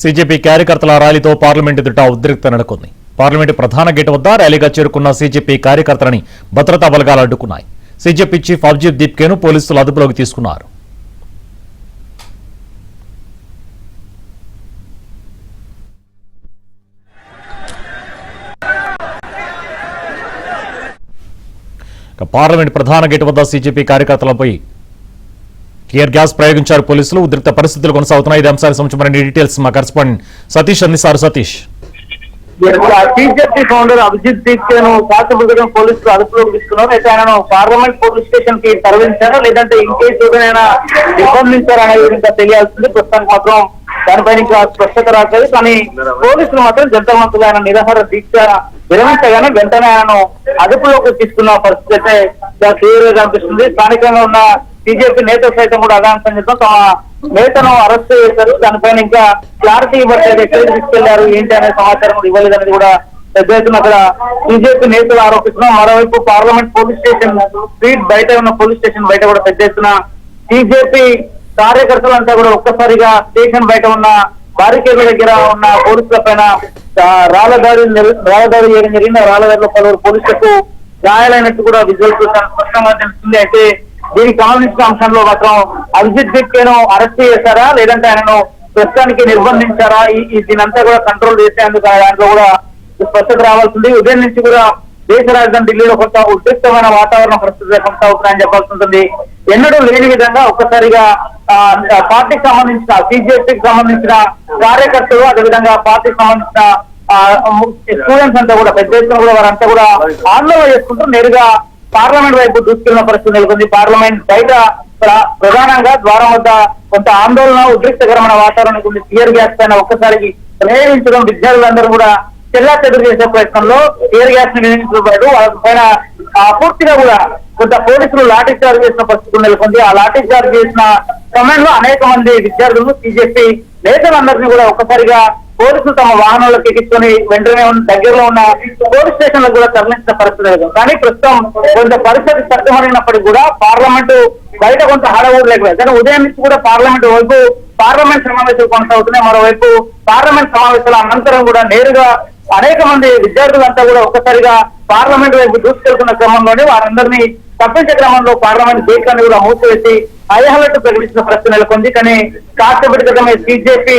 CJP కార్యకర్తల ర్యాలీతో parliament ఎదుట ఉద్రిక్తత నెలకొంది. పార్లమెంటు ప్రధాన గేటు వద్ద ర్యాలీగా చేరుకున్న సీజేపీ కార్యకర్తలని భద్రతా బలగాలు అడ్డుకున్నాయి. సీజేపీ చీఫ్ అభిజిత్ దీప్కేను పోలీసులు అదుపులోకి తీసుకున్నారు. పార్లమెంట్ ప్రధాన గేటు వద్ద సీజేపీ కార్యకర్తలపై టియర్ గ్యాస్ ప్రయోగించారు పోలీసులు. ఉద్రిక్త పరిస్థితులు కొనసాగుతున్నాయి. ఇదే అంశానికి సంబంధించిన డీటెయిల్స్ మా కరెస్పాండెంట్ సతీష్ అందిస్తారు. సతీష్, బీజేపీ ఫౌండర్ అభిజిత్ దీప్కేను కాచిగూడ పోలీసులు అదుపులోకి తీసుకున్నారు. అయితే ఆయనను పార్లమెంట్ పోలీస్ స్టేషన్ కి తరలించారా లేదంటే ఇంకేస్ ఏదైనా నిర్బంధించారా అనేది ఇంకా తెలియాల్సింది. ప్రస్తుతానికి మాత్రం దానిపైన ఇంకా స్పష్టత రాలేదు. కానీ పోలీసులు మాత్రం జంతర్ మంత్రులు ఆయన నిరాహార దీక్ష విరమించగానే వెంటనే ఆయనను అదుపులోకి తీసుకున్న పరిస్థితి అయితే క్లియర్ గా కనిపిస్తుంది. స్థానికంగా ఉన్న బీజేపీ నేతలు సైతం కూడా అదే అంశం చెప్తాం తమ నేతను అరెస్ట్ చేశారు. దానిపైన ఇంకా క్లారిటీ ఇవ్వట్లేదు, ఎక్కడికి తీసుకెళ్లారు ఏంటి అనే సమాచారం కూడా ఇవ్వలేదు అనేది కూడా పెద్ద ఎత్తున అక్కడ బీజేపీ నేతలు ఆరోపిస్తున్నారు. మరోవైపు పార్లమెంట్ పోలీస్ స్టేషన్ స్ట్రీట్ బయట ఉన్న పోలీస్ స్టేషన్ బయట కూడా పెద్ద ఎత్తున బీజేపీ కార్యకర్తలంతా కూడా ఒక్కసారిగా స్టేషన్ బయట ఉన్న బారికేడ్ల దగ్గర ఉన్న పోలీసుల పైన రాళ్లదాడి చేయడం జరిగింది. రాళ్లదాడిలో పలువురు పోలీసులకు గాయాలైనట్టు కూడా విజువల్స్ స్పష్టంగా తెలుస్తుంది. అయితే దీనికి సంబంధించిన అంశంలో మాత్రం అభిజిత్ దీప్కేను అరెస్ట్ చేశారా లేదంటే ఆయనను ప్రస్తుతానికి నిర్బంధించారా, దీనంతా కూడా కంట్రోల్ చేసేందుకు దాంట్లో కూడా స్పష్టత రావాల్సింది. ఉదయం నుంచి కూడా దేశ రాజధాని ఢిల్లీలో కొంత ఉద్రిక్తమైన వాతావరణం పరిస్థితులు కొనసాగుతున్నాయని చెప్పాల్సి ఉంటుంది. ఎన్నడూ లేని విధంగా ఒక్కసారిగా పార్టీకి సంబంధించిన బీజేపీకి సంబంధించిన కార్యకర్తలు అదేవిధంగా పార్టీకి సంబంధించిన స్టూడెంట్స్ అంతా కూడా పెద్ద ఎత్తున కూడా వారంతా కూడా ఆందోళన చేసుకుంటూ నేరుగా పార్లమెంట్ వైపు దూసుకెళ్లిన పరిస్థితి నెలకొంది. పార్లమెంట్ బయట ప్రధానంగా ద్వారం వద్ద కొంత ఆందోళన ఉద్రిక్తకరమైన వాతావరణం ఉంది. టియర్ గ్యాస్ పైన ఒక్కసారికి ప్రయోగించడం, విద్యార్థులందరూ కూడా చెల్లా చెదురు చేసే ప్రయత్నంలో టియర్ గ్యాస్ ని వినియోగించబడ్డారు. వాళ్ళ పైన పూర్తిగా కూడా కొంత పోలీసులు లాఠీ చార్జ్ చేసిన పరిస్థితి నెలకొంది. ఆ లాఠీ చార్జ్ చేసిన సమయంలో అనేక మంది విద్యార్థులు బీజేపీ నేతలందరినీ కూడా ఒక్కసారిగా పోలీసులు తమ వాహనాలకు ఎక్కించుకొని వెంటనే దగ్గరలో ఉన్న పోలీస్ స్టేషన్లకు కూడా తరలించిన పరిస్థితి లేదు. కానీ ప్రస్తుతం కొంత పరిస్థితి సత్యమైనప్పటికీ కూడా పార్లమెంటు బయట కొంత హడావుడి లేకపోయింది. కానీ ఉదయం నుంచి కూడా పార్లమెంట్ వైపు పార్లమెంట్ సమావేశాలు కొనసాగుతున్నాయి. మరోవైపు పార్లమెంట్ సమావేశాల అనంతరం కూడా నేరుగా అనేక మంది విద్యార్థులంతా కూడా ఒక్కసారిగా పార్లమెంట్ వైపు దూసుకెళ్తున్న క్రమంలోనే వారందరినీ తప్పించే క్రమంలో పార్లమెంట్ గేట్లను కూడా మూసివేసి హైహలట్ ప్రకటించిన పరిస్థితి నెలకొంది. కానీ కాసేపటి క్రితమే బీజేపీ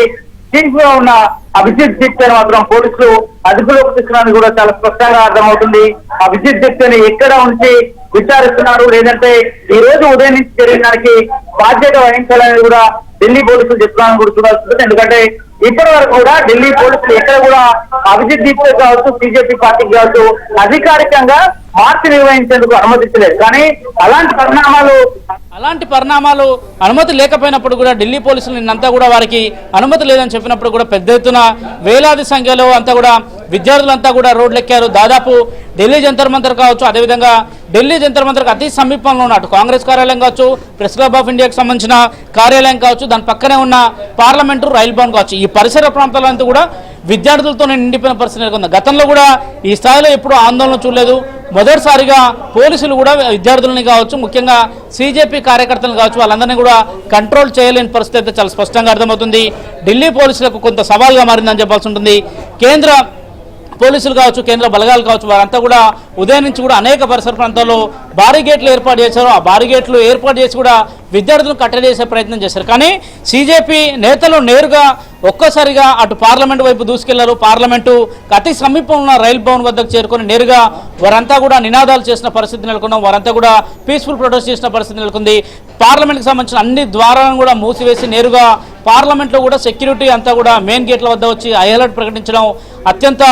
చీఫ్ గా ఉన్న అభిజిత్ దీప్కేను మాత్రం పోలీసులు అదుపులోకి తీసుకున్నది కూడా చాలా స్పష్టంగా అర్థమవుతుంది. అభిజిత్ దీప్కేని ఎక్కడ ఉంచి విచారిస్తున్నారు లేదంటే ఈ రోజు ఉదయం నుంచి జరిగిన దానికి బాధ్యత వహించాలని కూడా ఢిల్లీ పోలీసులు చెప్తున్నారని కూడా చూడాల్సి. ఎందుకంటే ఇప్పటి వరకు కూడా ఢిల్లీ పోలీసులు ఎక్కడ కూడా అభిజిత్ దీప్కే కావచ్చు బీజేపీ పార్టీకి కావచ్చు అధికారికంగా మార్చి నిర్వహించేందుకు అనుమతించలేదు. కానీ అలాంటి పరిణామాలు అనుమతి లేకపోయినప్పుడు కూడా ఢిల్లీ పోలీసులు నిన్నంతా కూడా వారికి అనుమతి లేదని చెప్పినప్పుడు కూడా పెద్ద ఎత్తున వేలాది సంఖ్యలో అంతా కూడా విద్యార్థులంతా కూడా రోడ్లెక్కారు. దాదాపు ఢిల్లీ జంతర్ మంతర్ కావచ్చు, అదేవిధంగా ఢిల్లీ జంతర్ మంతర్కి అతి సమీపంలో ఉన్నట్టు కాంగ్రెస్ కార్యాలయం కావచ్చు, ప్రెస్ క్లబ్ ఆఫ్ ఇండియాకి సంబంధించిన కార్యాలయం కావచ్చు, దాని పక్కనే ఉన్న పార్లమెంటు రైల్ భవన్ కావచ్చు, ఈ పరిసర ప్రాంతాలంతా కూడా విద్యార్థులతో నిండిపోయిన పరిస్థితి నెలకొంది. గతంలో కూడా ఈ స్థాయిలో ఎప్పుడూ ఆందోళన చూడలేదు. మొదటిసారిగా పోలీసులు కూడా విద్యార్థులని కావచ్చు, ముఖ్యంగా సీజేపీ కార్యకర్తలను కావచ్చు, వాళ్ళందరినీ కూడా కంట్రోల్ చేయలేని పరిస్థితి అయితే చాలా స్పష్టంగా అర్థమవుతుంది. ఢిల్లీ పోలీసులకు కొంత సవాల్గా మారిందని చెప్పాల్సి ఉంటుంది. కేంద్ర పోలీసులు కావచ్చు, కేంద్ర బలగాలు కావచ్చు, వారంతా కూడా ఉదయం నుంచి కూడా అనేక పరిసర ప్రాంతాల్లో బారిగేట్లు ఏర్పాటు చేశారు. ఆ బారిగేట్లు ఏర్పాటు చేసి కూడా విద్యార్థులను కట్టడి చేసే ప్రయత్నం చేశారు. కానీ సీజేపీ నేతలు నేరుగా ఒక్కసారిగా అటు పార్లమెంటు వైపు దూసుకెళ్లారు. పార్లమెంటు అతి సమీపంలో ఉన్న రైల్ భవన్ వద్దకు చేరుకొని నేరుగా వారంతా కూడా నినాదాలు చేసిన పరిస్థితి నెలకొన్నాం. వారంతా కూడా పీస్ఫుల్ ప్రొటెస్ట్ చేసిన పరిస్థితి నెలకొంది. పార్లమెంట్కి సంబంధించిన అన్ని ద్వారాలను కూడా మూసివేసి నేరుగా పార్లమెంట్లో కూడా సెక్యూరిటీ అంతా కూడా మెయిన్ గేట్ల వద్ద వచ్చి హై అలర్ట్ ప్రకటించడం అత్యంత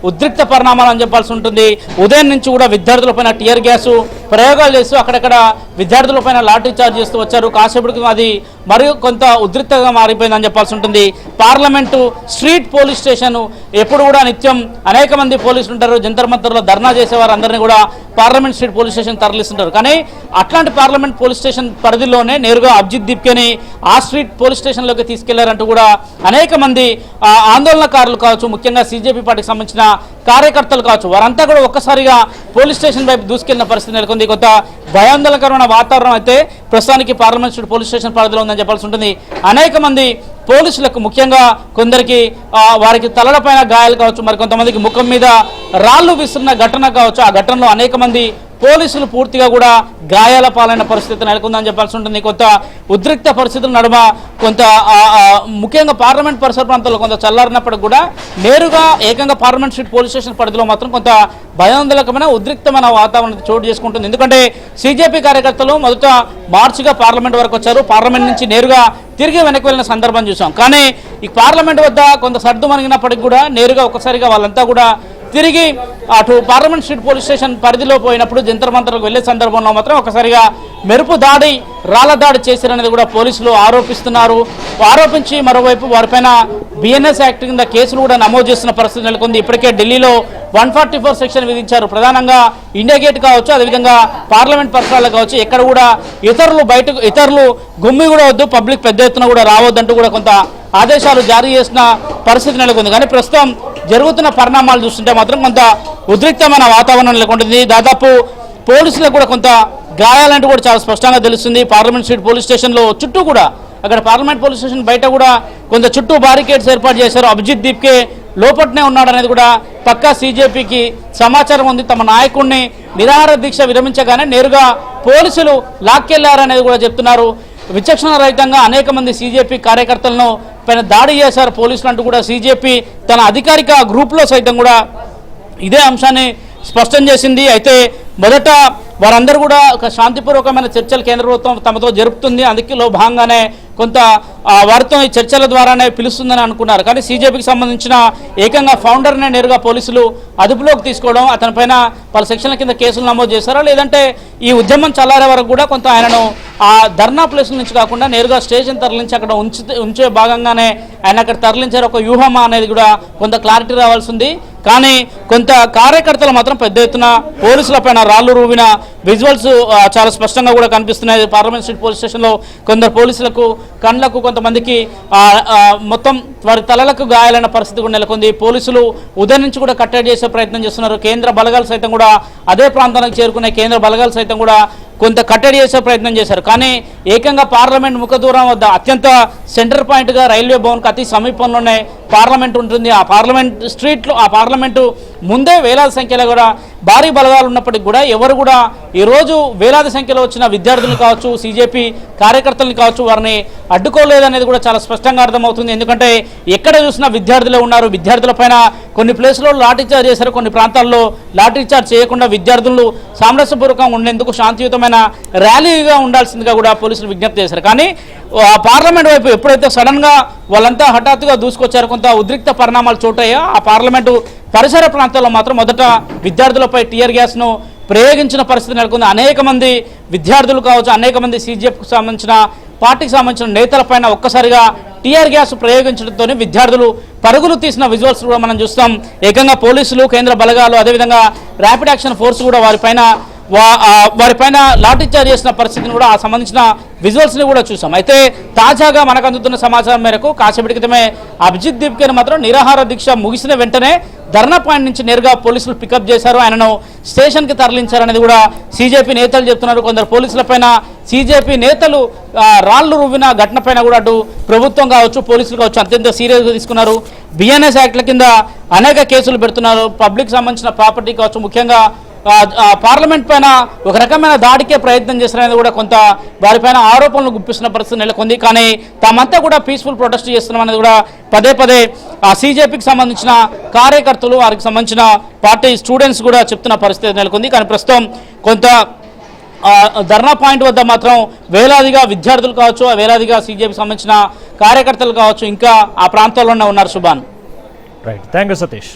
ఉద్రిక్త పరిణామాలు అని చెప్పాల్సి ఉంటుంది. ఉదయం నుంచి కూడా విద్యార్థులపైన టియర్ గ్యాసు ప్రయోగాలు చేస్తూ అక్కడక్కడ విద్యార్థులపైన లాఠీ చార్జ్ చేస్తూ వచ్చారు. కాసేపటికి అది మరియు కొంత ఉద్రిక్తంగా మారిపోయిందని చెప్పాల్సి ఉంటుంది. పార్లమెంటు స్ట్రీట్ పోలీస్ స్టేషన్ ఎప్పుడు కూడా నిత్యం అనేక మంది పోలీసులు ఉంటారు. జంతర్ మంతర్లో ధర్నా చేసేవారు అందరినీ కూడా పార్లమెంట్ స్ట్రీట్ పోలీస్ స్టేషన్ తరలిస్తుంటారు. కానీ అట్లాంటి పార్లమెంట్ పోలీస్ స్టేషన్ పరిధిలోనే నేరుగా అభిజిత్ దీప్కేని ఆ స్ట్రీట్ పోలీస్ స్టేషన్లోకి తీసుకెళ్లారంటూ కూడా అనేక మంది ఆందోళనకారులు కావచ్చు, ముఖ్యంగా సీజేపీ పార్టీకి సంబంధించిన కార్యకర్తలు కావచ్చు, వారంతా కూడా ఒక్కసారిగా పోలీస్ స్టేషన్ వైపు దూసుకెళ్లిన పరిస్థితి నెలకొంది. కొంత భయాందోళనకరమైన వాతావరణం అయితే ప్రస్తుతానికి పార్లమెంట్ స్ట్రీట్ పోలీస్ స్టేషన్ పరిధిలో ఉందని చెప్పాల్సి ఉంటుంది. అనేక మంది పోలీసులకు ముఖ్యంగా కొందరికి వారికి తలలపైన గాయాలు కావచ్చు, మరి కొంతమందికి ముఖం మీద రాళ్లు విస్తున్న ఘటన కావచ్చు. ఆ ఘటనలో అనేక మంది పోలీసులు పూర్తిగా కూడా గాయాల పాలైన పరిస్థితి నెలకొందని చెప్పాల్సి ఉంటుంది. కొంత ఉద్రిక్త పరిస్థితుల నడుమ కొంత ముఖ్యంగా పార్లమెంట్ పరిసర ప్రాంతాల్లో కొంత చల్లారినప్పటికి కూడా నేరుగా ఏకంగా పార్లమెంట్ స్ట్రీట్ పోలీస్ స్టేషన్ పరిధిలో మాత్రం కొంత భయాందోళనకమైన ఉద్రిక్తమైన వాతావరణం చోటు చేసుకుంటుంది. ఎందుకంటే సీజేపీ కార్యకర్తలు మొదట మార్చిగా పార్లమెంట్ వరకు వచ్చారు. పార్లమెంట్ నుంచి నేరుగా తిరిగి వెనక్కి వెళ్ళిన సందర్భం చూసాం. కానీ ఈ పార్లమెంట్ వద్ద కొంత సర్దు మణిగినప్పటికీ కూడా నేరుగా ఒక్కసారిగా వాళ్ళంతా కూడా తిరిగి అటు పార్లమెంట్ స్ట్రీట్ పోలీస్ స్టేషన్ పరిధిలో పోయినప్పుడు జంతర్ మంతర్లకు వెళ్లే సందర్భంలో మాత్రం ఒకసారిగా మెరుపు దాడి, రాళ్ల దాడి చేశారనేది కూడా పోలీసులు ఆరోపిస్తున్నారు. ఆరోపించి మరోవైపు వారిపైన బిఎన్ఎస్ యాక్ట్ కింద కేసులు కూడా నమోదు చేస్తున్న పరిస్థితి నెలకొంది. ఇప్పటికే ఢిల్లీలో 144 సెక్షన్ విధించారు. ప్రధానంగా ఇండియా గేట్ కావచ్చు, అదేవిధంగా పార్లమెంట్ పరిసరాలు కావచ్చు, ఎక్కడ కూడా ఇతరులు గుమ్మి కూడా వద్దు, పబ్లిక్ పెద్ద ఎత్తున కూడా రావద్దంటూ కూడా కొంత ఆదేశాలు జారీ చేసిన పరిస్థితి నెలకొంది. కానీ ప్రస్తుతం జరుగుతున్న పరిణామాలు చూస్తుంటే మాత్రం కొంత ఉద్రిక్తమైన వాతావరణం నెలకొంటుంది. దాదాపు పోలీసులకు కూడా కొంత గాయాలంటూ కూడా చాలా స్పష్టంగా తెలుస్తుంది. పార్లమెంట్ స్ట్రీట్ పోలీస్ స్టేషన్లో చుట్టూ కూడా, అక్కడ పార్లమెంట్ పోలీస్ స్టేషన్ బయట కూడా కొంత చుట్టూ బారికేడ్స్ ఏర్పాటు చేశారు. అభిజిత్ దీప్కే లోపట్నే ఉన్నాడనేది కూడా పక్కా సీజేపీకి సమాచారం ఉంది. తమ నాయకుడిని నిరాహార దీక్ష విరమించగానే నేరుగా పోలీసులు లాక్కెళ్లారనేది కూడా చెప్తున్నారు. విచక్షణ రహితంగా అనేక మంది సీజేపీ కార్యకర్తలను పైన దాడి చేశారు పోలీసులు అంటూ కూడా సీజేపీ తన అధికారిక గ్రూప్లో సైతం కూడా ఇదే అంశాన్ని స్పష్టం చేసింది. అయితే మొదట వారందరూ కూడా ఒక శాంతిపూర్వకమైన చర్చలు కేంద్ర ప్రభుత్వం తమతో జరుపుతుంది, అందులో భాగంగానే కొంత వారితో ఈ చర్చల ద్వారానే పిలుస్తుందని అనుకున్నారు. కానీ సీజేపీకి సంబంధించిన ఏకంగా ఫౌండర్నే నేరుగా పోలీసులు అదుపులోకి తీసుకోవడం, అతనిపైన పలు సెక్షన్ల కింద కేసులు నమోదు చేశారా, లేదంటే ఈ ఉద్యమం చల్లారే వరకు కూడా కొంత ఆయనను ఆ ధర్నా ప్లేస్ నుంచి కాకుండా నేరుగా స్టేషన్ తరలించి అక్కడ ఉంచే భాగంగానే ఆయన అక్కడ తరలించారు ఒక వ్యూహమా అనేది కూడా కొంత క్లారిటీ రావాల్సి ఉంది. కానీ కొంత కార్యకర్తలు మాత్రం పెద్ద ఎత్తున పోలీసుల పైన రాళ్లు రూవిన విజువల్స్ చాలా స్పష్టంగా కూడా కనిపిస్తున్నాయి. పార్లమెంట్ స్ట్రీట్ పోలీస్ స్టేషన్లో కొందరు పోలీసులకు కళ్ళకు, కొంతమందికి మొత్తం వారి తలలకు గాయాలైన పరిస్థితి కూడా నెలకొంది. పోలీసులు ఉదయం నుంచి కూడా కట్టడి చేసే ప్రయత్నం చేస్తున్నారు. కేంద్ర బలగాలు సైతం కూడా అదే ప్రాంతానికి చేరుకునే కేంద్ర బలగాలు సైతం కూడా కొంత కట్టడి చేసే ప్రయత్నం చేశారు. కానీ ఏకంగా పార్లమెంట్ ముఖ దూరం వద్ద అత్యంత సెంటర్ పాయింట్గా రైల్వే భవన్కి అతి సమీపంలోనే పార్లమెంట్ ఉంటుంది. ఆ పార్లమెంట్ స్ట్రీట్లో, ఆ పార్లమెంటు ముందే వేలాది సంఖ్యలో కూడా భారీ బలగాలు ఉన్నప్పటికీ కూడా ఎవరు కూడా ఈరోజు వేలాది సంఖ్యలో వచ్చిన విద్యార్థులు కావచ్చు, సీజేపీ కార్యకర్తలను కావచ్చు, వారిని అడ్డుకోలేదనేది కూడా చాలా స్పష్టంగా అర్థమవుతుంది. ఎందుకంటే ఎక్కడ చూసినా విద్యార్థులే ఉన్నారు. విద్యార్థులపైన కొన్ని ప్లేసుల్లో లాఠీచార్జ్ చేశారు, కొన్ని ప్రాంతాల్లో లాఠీచార్జ్ చేయకుండా విద్యార్థులు సామరస్యపూర్వకంగా ఉండేందుకు శాంతియుతమైన ర్యాలీగా ఉండాల్సిందిగా కూడా పోలీసులు విజ్ఞప్తి చేశారు. కానీ పార్లమెంట్ వైపు ఎప్పుడైతే సడన్గా వాళ్ళంతా హఠాత్తుగా దూసుకొచ్చారో, కొంత ఉద్రిక్త పరిణామాలు చోటయ్యా ఆ పార్లమెంటు పరిసర ప్రాంతాల్లో మాత్రం మొదట విద్యార్థులపై టియర్ గ్యాస్ను ప్రయోగించిన పరిస్థితి నెలకొంది. అనేక మంది విద్యార్థులు కావచ్చు, అనేక మంది సీజేపీకి సంబంధించిన పార్టీకి సంబంధించిన నేతలపైన ఒక్కసారిగా టియర్ గ్యాస్ ప్రయోగించడంతో విద్యార్థులు పరుగులు తీసిన విజువల్స్ కూడా మనం చూస్తాం. ఏకంగా పోలీసులు, కేంద్ర బలగాలు, అదేవిధంగా ర్యాపిడ్ యాక్షన్ ఫోర్స్ కూడా వారిపైన లాఠీచార్జ్ చేసిన పరిస్థితిని కూడా ఆ సంబంధించిన విజువల్స్ని కూడా చూసాం. అయితే తాజాగా మనకు అందుతున్న సమాచారం మేరకు కాసేపటి క్రితమే అభిజిత్ దీప్కేని మాత్రం నిరాహార దీక్ష ముగిసిన వెంటనే ధర్నా పాయింట్ నుంచి నేరుగా పోలీసులు పికప్ చేశారు, ఆయనను స్టేషన్కి తరలించారనేది కూడా సీజేపీ నేతలు చెప్తున్నారు. కొందరు పోలీసులపైన సీజేపీ నేతలు రాళ్లు రువ్విన ఘటనపైన కూడా అటు ప్రభుత్వం కావచ్చు, పోలీసులు కావచ్చు అత్యంత సీరియస్గా తీసుకున్నారు. బిఎన్ఎస్ యాక్ట్ల కింద అనేక కేసులు పెడుతున్నారు. పబ్లిక్ సంబంధించిన ప్రాపర్టీ కావచ్చు, ముఖ్యంగా పార్లమెంట్ పైన ఒక రకమైన దాడికే ప్రయత్నం చేస్తున్నారనేది కూడా కొంత వారిపైన ఆరోపణలు గుప్పిస్తున్న పరిస్థితి నెలకొంది. కానీ తామంతా కూడా పీస్ఫుల్ ప్రొటెస్ట్ చేస్తున్నాం అనేది కూడా పదే పదే ఆ సీజేపీకి సంబంధించిన కార్యకర్తలు, వారికి సంబంధించిన పార్టీ స్టూడెంట్స్ కూడా చెప్తున్న పరిస్థితి నెలకొంది. కానీ ప్రస్తుతం కొంత ధర్నా పాయింట్ వద్ద మాత్రం వేలాదిగా విద్యార్థులు కావచ్చు, వేలాదిగా సీజేపీకి సంబంధించిన కార్యకర్తలు కావచ్చు ఇంకా ఆ ప్రాంతాల్లోనే ఉన్నారు. Subhan. Right, thank you Satish.